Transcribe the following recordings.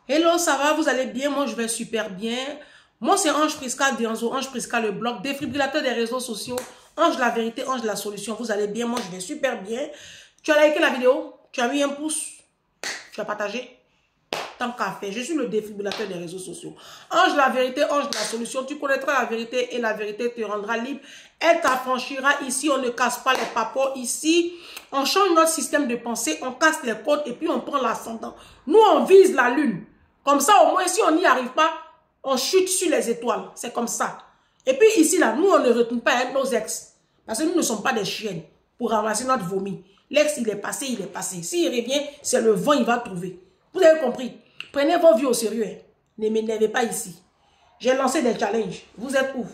Hello, ça va? Vous allez bien? Moi, je vais super bien. Moi, c'est Ange Prisca d'Enzo, Ange Prisca le blog, défibrillateur des réseaux sociaux, Ange la vérité, Ange la solution. Vous allez bien? Moi, je vais super bien. Tu as liké la vidéo? Tu as mis un pouce? Tu as partagé? Tant qu'à faire, je suis le défibrillateur des réseaux sociaux. Ange la vérité, Ange la solution. Tu connaîtras la vérité et la vérité te rendra libre. Elle t'affranchira. Ici, on ne casse pas les papots. Ici, on change notre système de pensée, on casse les codes et puis on prend l'ascendant. Nous, on vise la lune. Comme ça, au moins, si on n'y arrive pas, on chute sur les étoiles. C'est comme ça. Et puis ici, là, nous, on ne retourne pas avec nos ex. Parce que nous ne sommes pas des chiennes pour ramasser notre vomi. L'ex, il est passé, il est passé. S'il revient, c'est le vent, il va trouver. Vous avez compris? Prenez vos vies au sérieux. Hein. Ne m'énervez pas ici. J'ai lancé des challenges. Vous êtes où?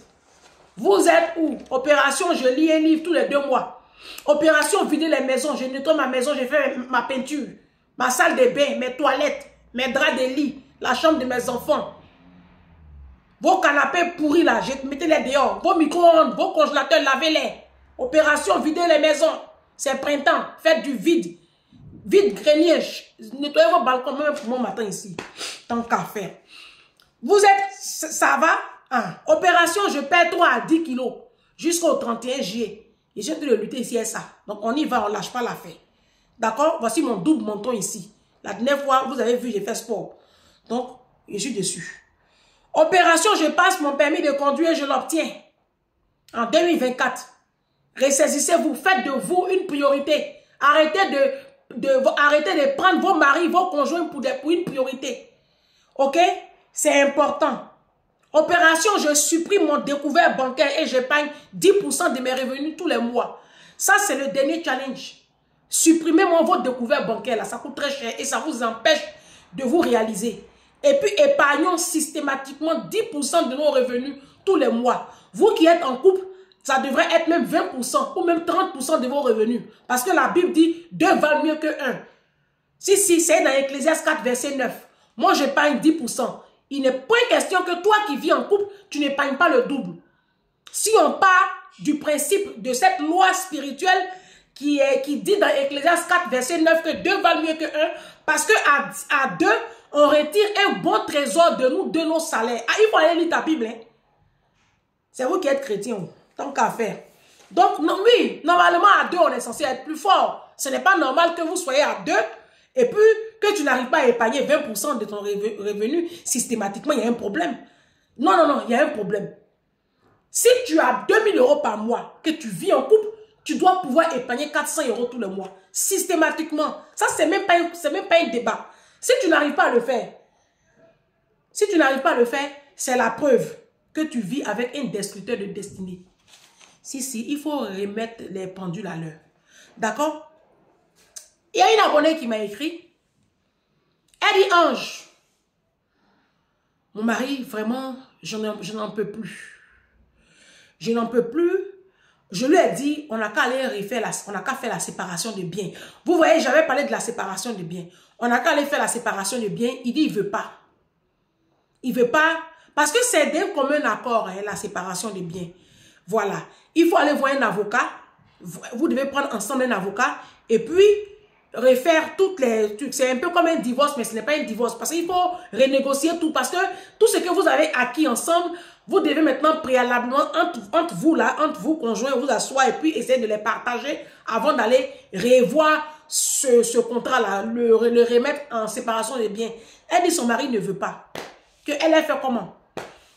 Vous êtes où? Opération, je lis un livre tous les 2 mois. Opération, vider les maisons. Je nettoie ma maison, je fais ma peinture. Ma salle de bain, mes toilettes, mes draps de lit, la chambre de mes enfants. Vos canapés pourris là, mettez-les dehors. Vos micro-ondes, vos congélateurs, lavez-les. Opération, vider les maisons. C'est printemps, faites du vide. Vide grenier, nettoyez vos balcons, même pour mon matin ici. Tant qu'à faire. Vous êtes, ça va? Hein? Opération, je perds 3 à 10 kilos jusqu'au 31 juillet. Et j'ai envie de lutter ici et ça. Donc on y va, on ne lâche pas l'affaire. D'accord? Voici mon double menton ici. La dernière fois, vous avez vu, j'ai fait sport. Donc, je suis dessus. Opération, je passe mon permis de conduire, je l'obtiens. En 2024. Ressaisissez-vous, faites de vous une priorité. Arrêtez de prendre vos maris, vos conjoints pour une priorité. Ok? C'est important. Opération, je supprime mon découvert bancaire et j'épargne 10% de mes revenus tous les mois. Ça, c'est le dernier challenge. Supprimez-moi votre découvert bancaire, là, ça coûte très cher et ça vous empêche de vous réaliser. Et puis, épargnons systématiquement 10% de nos revenus tous les mois. Vous qui êtes en couple, ça devrait être même 20% ou même 30% de vos revenus. Parce que la Bible dit 2 valent mieux que 1. Si, c'est dans Ecclésiaste 4, verset 9. Moi, j'épargne 10%. Il n'est pas question que toi qui vis en couple, tu n'épargnes pas le double. Si on part du principe de cette loi spirituelle qui dit dans Ecclésiaste 4, verset 9 que 2 valent mieux que 1, parce que à 2, on retire un bon trésor de nous, de nos salaires. Ah, il faut aller lire ta Bible. Hein? C'est vous qui êtes chrétien, tant qu'à faire. Donc, non, oui, normalement, à 2, on est censé être plus fort. Ce n'est pas normal que vous soyez à 2 et puis que tu n'arrives pas à épargner 20% de ton revenu systématiquement. Il y a un problème. Non, non, non, il y a un problème. Si tu as 2000 € par mois, que tu vis en couple, tu dois pouvoir épargner 400 € tous les mois. Systématiquement. Ça, c'est même pas un débat. Si tu n'arrives pas à le faire, c'est la preuve que tu vis avec un destructeur de destinée. Si, il faut remettre les pendules à l'heure. D'accord? Il y a une abonnée qui m'a écrit. Elle dit, Ange, mon mari, vraiment, je n'en peux plus. Je n'en peux plus. Je lui ai dit, on n'a qu'à aller faire la séparation de biens. Vous voyez, j'avais parlé de la séparation de biens. On n'a qu'à aller faire la séparation de biens. Il dit, il ne veut pas. Il ne veut pas. Parce que c'est d'un commun accord, hein, la séparation de biens. Voilà. Il faut aller voir un avocat. Vous devez prendre ensemble un avocat. Et puis, refaire toutes les trucs. C'est un peu comme un divorce, mais ce n'est pas un divorce. Parce qu'il faut renégocier tout. Parce que tout ce que vous avez acquis ensemble, vous devez maintenant préalablement, entre vous conjoints, vous asseoir et puis essayer de les partager avant d'aller revoir ce contrat-là, le remettre en séparation des biens. Elle dit son mari ne veut pas. Elle a fait comment?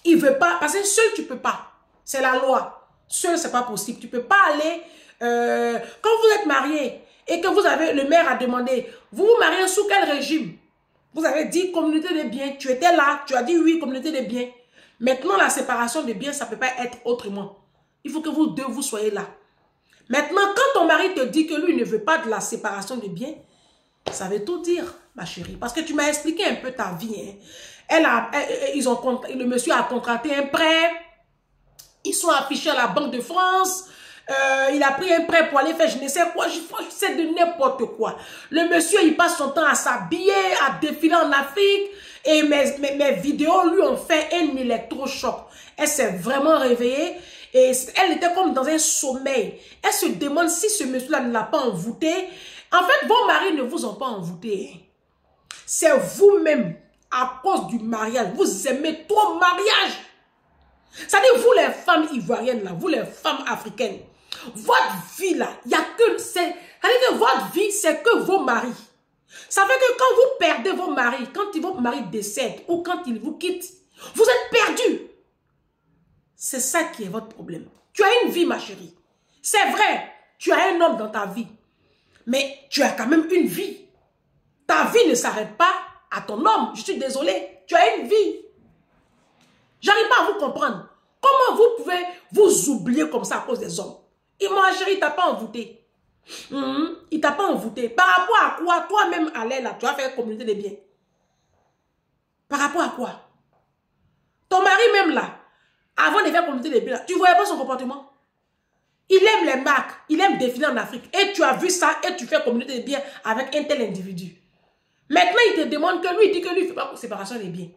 Il veut pas, parce que seul tu peux pas. C'est la loi. Seul, c'est pas possible. Tu peux pas aller, quand vous êtes marié et que vous avez, le maire a demandé, vous vous mariez sous quel régime? Vous avez dit communauté de biens. Tu étais là, tu as dit oui, communauté de biens. Maintenant, la séparation de biens, ça ne peut pas être autrement. Il faut que vous deux, vous soyez là. Maintenant, quand ton mari te dit que lui ne veut pas de la séparation de biens, ça veut tout dire, ma chérie. Parce que tu m'as expliqué un peu ta vie. Hein. Le monsieur a contracté un prêt. Ils sont affichés à la Banque de France. Il a pris un prêt pour aller faire je ne sais quoi. Je sais de n'importe quoi. Le monsieur, il passe son temps à s'habiller, à défiler en Afrique. Et mes vidéos lui ont fait un électrochoc. Elle s'est vraiment réveillée. Et elle était comme dans un sommeil. Elle se demande si ce monsieur-là ne l'a pas envoûtée. En fait, vos maris ne vous ont pas envoûté. C'est vous-même, à cause du mariage. Vous aimez trop le mariage. Ça dit, vous les femmes ivoiriennes, là, vous les femmes africaines, votre vie là, il n'y a que... C'est-à-dire que votre vie, c'est que vos maris. Ça fait que quand vous perdez vos maris, quand votre mari décède ou quand il vous quitte, vous êtes perdu. C'est ça qui est votre problème. Tu as une vie, ma chérie. C'est vrai, tu as un homme dans ta vie. Mais tu as quand même une vie. Ta vie ne s'arrête pas à ton homme. Je suis désolée. Tu as une vie. J'arrive pas à vous comprendre. Comment vous pouvez vous oublier comme ça à cause des hommes? Et moi, chérie, il t'a pas envoûté. Il t'a pas envoûté. Par rapport à quoi? Toi-même, allez là, tu vas faire communauté des biens. Par rapport à quoi? Ton mari même là, avant de faire communauté des biens, tu voyais pas son comportement? Il aime les marques, il aime défiler en Afrique. Et tu as vu ça et tu fais communauté des biens avec un tel individu. Maintenant, il te demande que lui, il dit que lui, il ne fait pas séparation des biens.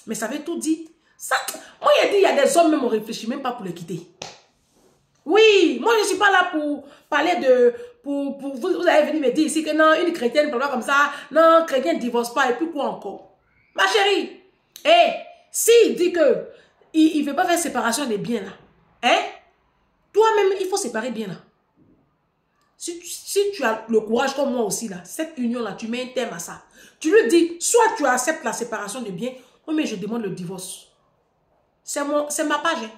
Mais ça veut tout dire. Ça, moi, il a dit, il y a des hommes, même on réfléchit même pas pour les quitter. Oui, moi, je ne suis pas là pour parler de... vous allez venir me dire ici que non, une chrétienne, parle comme ça. Non, chrétien ne divorce pas. Et puis quoi encore? Ma chérie, s'il dit que il ne veut pas faire séparation des biens, là, hein? Toi-même, il faut séparer bien, là. Si tu as le courage comme moi aussi, là, cette union-là, tu mets un terme à ça. Tu lui dis, soit tu acceptes la séparation des biens, ou mais je demande le divorce. C'est ma page.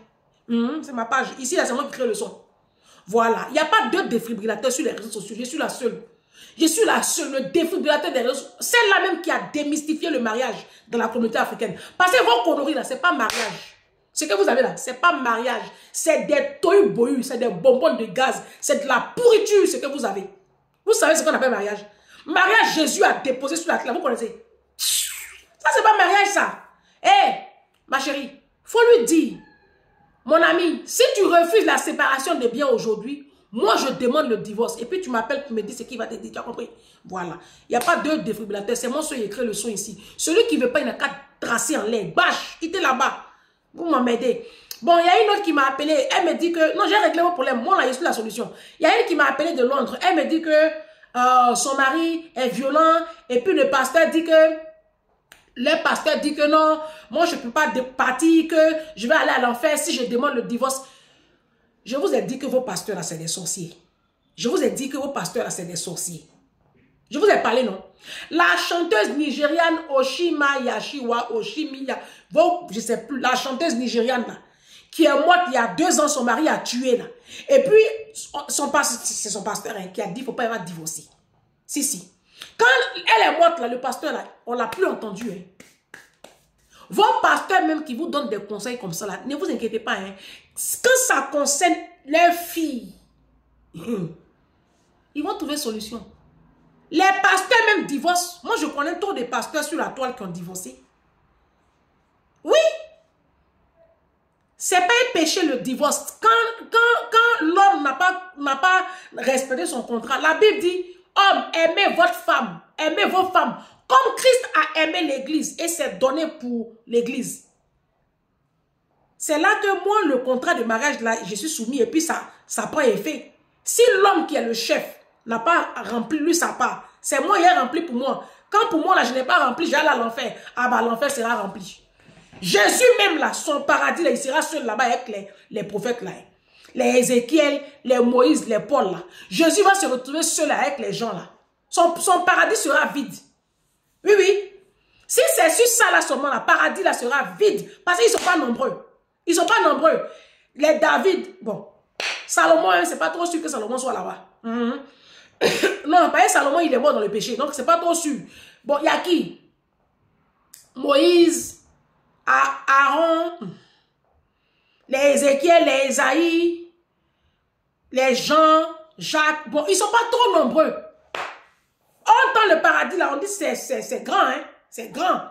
C'est ma page. Ici, là, c'est moi qui crée le son. Voilà. Il n'y a pas de défibrillateur sur les réseaux sociaux. Je suis la seule. Je suis la seule. Le défibrillateur des réseaux. Celle-là même qui a démystifié le mariage dans la communauté africaine. Parce que vos conneries, là, c'est pas mariage. Ce que vous avez là, c'est pas mariage. C'est des tohu-bohu, c'est des bonbons de gaz. C'est de la pourriture, ce que vous avez. Vous savez ce qu'on appelle mariage? Mariage, Jésus a déposé sur la clé. Vous connaissez? Ça, c'est pas mariage, ça. Ma chérie, faut lui dire, mon ami, si tu refuses la séparation des biens aujourd'hui, moi, je demande le divorce. Et puis, tu m'appelles pour me dire ce qu'il va te dire. Tu as compris? Voilà. Il n'y a pas de défibrillateur. C'est moi qui ai créé le son ici. Celui qui ne veut pas, il n'a qu'à tracer en l'air. Bâche, il était là-bas. Vous m'aidez. Bon, il y a une autre qui m'a appelé. Elle me dit que... Non, j'ai réglé mon problème. Moi, là, je suis la solution. Il y a une qui m'a appelé de Londres. Elle me dit que son mari est violent. Et puis, le pasteur dit que... Le pasteur dit que non, moi, je ne peux pas partir, que je vais aller à l'enfer si je demande le divorce. Je vous ai dit que vos pasteurs, là, c'est des sorciers. Je vous ai dit que vos pasteurs, là, c'est des sorciers. Je vous ai parlé, non? La chanteuse nigériane Oshima Yashiwa, Oshimiya, je ne sais plus, la chanteuse nigériane, là, qui est morte il y a 2 ans, son mari a tué, là. Et puis, c'est son pasteur hein, qui a dit qu'il ne faut pas y avoir divorcé. Si. Quand elle est morte, là, le pasteur, là, on ne l'a plus entendu. Hein. Vos pasteurs même qui vous donnent des conseils comme ça, là, ne vous inquiétez pas. Hein. Quand ça concerne leurs filles, ils vont trouver solution. Les pasteurs même divorcent. Moi, je connais trop de pasteurs sur la toile qui ont divorcé. Oui. C'est pas un péché le divorce. Quand l'homme n'a pas respecté son contrat, la Bible dit, homme, aimez votre femme, aimez vos femmes, comme Christ a aimé l'église et s'est donné pour l'église. C'est là que moi, le contrat de mariage, là, je suis soumis et puis ça prend effet. Si l'homme qui est le chef n'a pas rempli lui sa part, c'est moi qui ai rempli pour moi. Quand pour moi, là, je n'ai pas rempli, j'allais à l'enfer. Ah bah, l'enfer sera rempli. Jésus même là, son paradis, là, il sera seul là-bas avec les prophètes là. Les Ézéchiel, les Moïse, les Paul là. Jésus va se retrouver seul avec les gens là. Son paradis sera vide. Oui. Si c'est sur ça là seulement, le paradis là sera vide. Parce qu'ils ne sont pas nombreux. Ils ne sont pas nombreux. Les David, bon. Salomon, hein, c'est pas trop sûr que Salomon soit là-bas. Non, pas Salomon, il est mort dans le péché. Donc, c'est pas trop sûr. Bon, il y a qui? Moïse, Aaron, les Ézéchiel, les Esaïe, les Jean, Jacques. Bon, ils ne sont pas trop nombreux. Dans le paradis, là, on dit c'est grand, hein. C'est grand.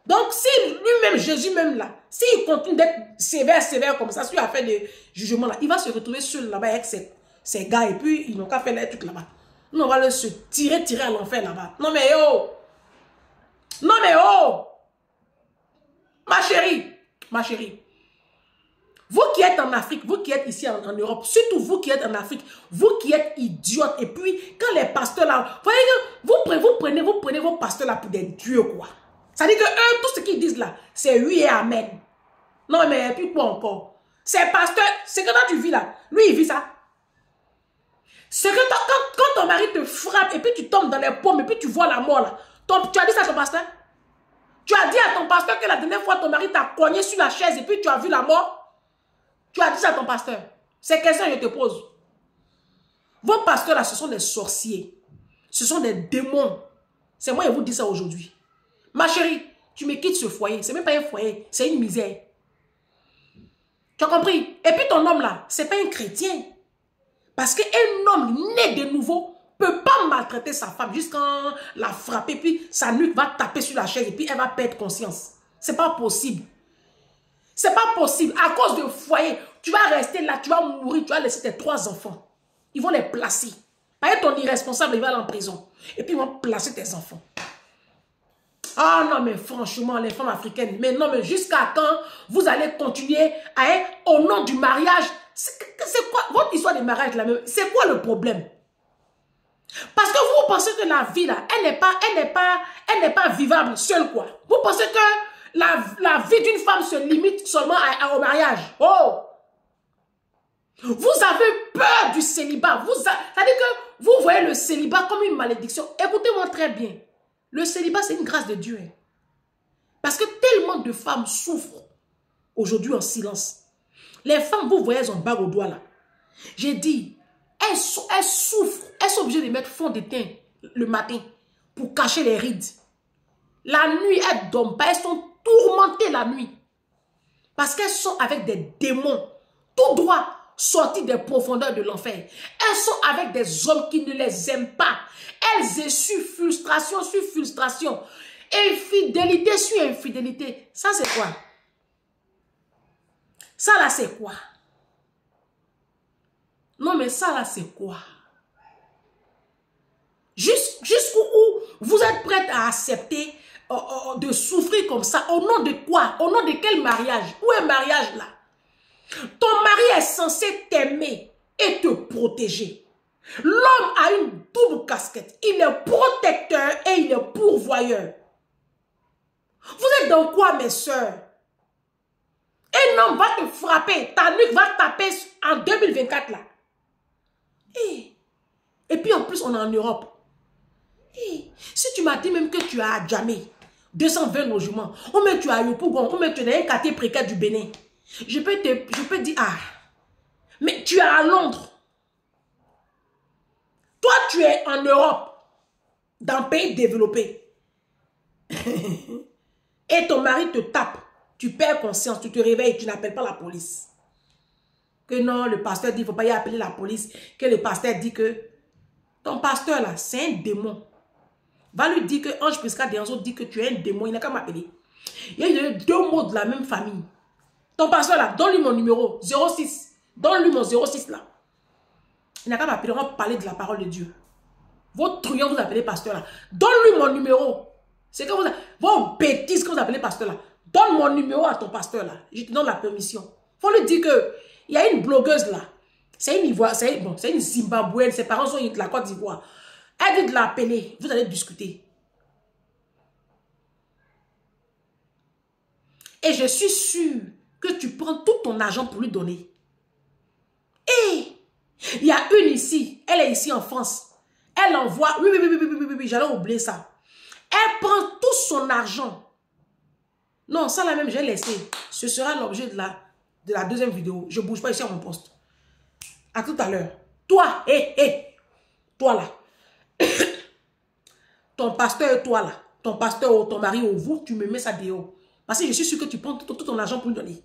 Donc, si lui-même, Jésus même là, s'il continue d'être sévère comme ça, s'il a fait des jugements là, il va se retrouver seul là-bas avec ses gars et puis ils n'ont qu'à faire les trucs là-bas. Nous, on va se tirer à l'enfer là-bas. Non mais oh! Non mais oh! Ma chérie, vous qui êtes en Afrique, vous qui êtes ici en Europe, surtout vous qui êtes en Afrique, vous qui êtes idiotes, et puis quand les pasteurs là, vous voyez que vous prenez vos pasteurs là pour des dieux quoi. Ça dit que eux, tout ce qu'ils disent là, c'est oui et amen. Non, mais puis quoi encore? C'est pasteur, c'est que quand tu vis là, lui il vit ça. C'est que quand ton mari te frappe et puis tu tombes dans les pommes et puis tu vois la mort là, tu as dit ça à ton pasteur? Tu as dit à ton pasteur que la dernière fois ton mari t'a cogné sur la chaise et puis tu as vu la mort? Tu as dit ça à ton pasteur? C'est question que je te pose. Vos pasteurs là, ce sont des sorciers. Ce sont des démons. C'est moi qui vous dis ça aujourd'hui. Ma chérie, tu me quittes ce foyer. C'est même pas un foyer, c'est une misère. Tu as compris? Et puis ton homme là, c'est pas un chrétien. Parce qu'un homme né de nouveau peut pas maltraiter sa femme jusqu'à la frapper, puis sa nuque va taper sur la chaise et puis elle va perdre conscience. C'est pas possible. C'est pas possible. À cause de foyer, tu vas rester là, tu vas mourir, tu vas laisser tes 3 enfants. Ils vont les placer. Par exemple, ton irresponsable, il va aller en prison. Et puis ils vont placer tes enfants. Ah non, mais franchement, les femmes africaines, mais non, mais jusqu'à quand vous allez continuer à être au nom du mariage? C'est quoi votre histoire de mariage là même? C'est quoi le problème? Parce que vous pensez que la vie là, elle n'est pas vivable seule quoi. Vous pensez que la vie d'une femme se limite seulement au mariage. Oh! Vous avez peur du célibat. C'est-à-dire que vous voyez le célibat comme une malédiction. Écoutez-moi très bien. Le célibat, c'est une grâce de Dieu. Parce que tellement de femmes souffrent aujourd'hui en silence. Les femmes, vous voyez, elles ont bague au doigt là. J'ai dit, elles souffrent. Elles sont obligées de mettre fond de teint le matin pour cacher les rides. La nuit, elles ne dorment pas. Elles sont tourmentées la nuit. Parce qu'elles sont avec des démons. Tout droit sortis des profondeurs de l'enfer. Elles sont avec des hommes qui ne les aiment pas. Elles essuient frustration sur frustration. Infidélité sur infidélité. Ça, c'est quoi? Ça, là, c'est quoi? Non, mais ça, là, c'est quoi? Jusqu'où vous êtes prête à accepter de souffrir comme ça? Au nom de quoi? Au nom de quel mariage? Où est le mariage, là? Ton mari est censé t'aimer et te protéger. L'homme a une double casquette. Il est protecteur et il est pourvoyeur. Vous êtes dans quoi, mes soeurs? Un homme va te frapper, ta nuque va taper en 2024 là. Et puis en plus, on est en Europe. Si tu m'as dit même que tu as à Djamé 220 logements, ou même tu as à Yopougon, ou même tu es dans un quartier précaire du Bénin, je peux dire, ah, mais tu es à Londres. Toi, tu es en Europe, dans un pays développé. Et ton mari te tape. Tu perds conscience, tu te réveilles, tu n'appelles pas la police. Que non, le pasteur dit, il ne faut pas y appeler la police. Que le pasteur dit que ton pasteur là, c'est un démon. Va lui dire que Ange Prisca Dianzo dit que tu es un démon, il n'a qu'à m'appeler. Il y a 2 mots de la même famille. Ton pasteur là, donne-lui mon numéro 06. Donne-lui mon 06 là. Il n'a qu'à m'appeler, on va parler de la parole de Dieu. Votre truand, vous appelez pasteur là. Donne-lui mon numéro. C'est que vos bêtises que vous appelez pasteur là. Donne mon numéro à ton pasteur là. Je te donne la permission. Il faut lui dire que il y a une blogueuse là. C'est une Ivoire, c'est une Zimbabwéenne. Ses parents sont de la Côte d'Ivoire. Elle dit de l'appeler. Vous allez discuter. Et je suis sûre que tu prends tout ton argent pour lui donner. Et il y a une ici. Elle est ici en France. Elle envoie. Oui, j'allais oublier ça. Elle prend tout son argent. Non, ça là même, j'ai laissé. Ce sera l'objet de la deuxième vidéo. Je ne bouge pas ici à mon poste. À tout à l'heure. Toi, toi là. Ton pasteur et toi là. Ton pasteur ou ton mari ou vous, tu me mets ça dehors. Parce que je suis sûr que tu prends tout ton argent pour lui donner.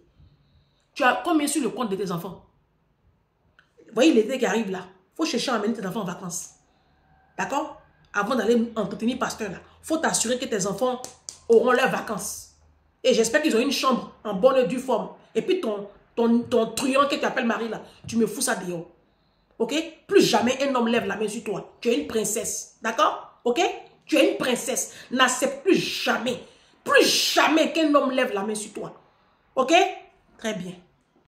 Tu as combien sur le compte de tes enfants? Vous voyez l'été qui arrive là. Il faut chercher à amener tes enfants en vacances. D'accord? Avant d'aller entretenir pasteur là. Il faut t'assurer que tes enfants auront leurs vacances. Et j'espère qu'ils ont une chambre en bonne et due forme. Et puis ton truand que tu appelles Marie là, tu me fous ça dehors. Ok? Plus jamais un homme lève la main sur toi. Tu es une princesse. D'accord? Ok? Tu es une princesse. N'accepte plus jamais qu'un homme lève la main sur toi. Ok? Très bien.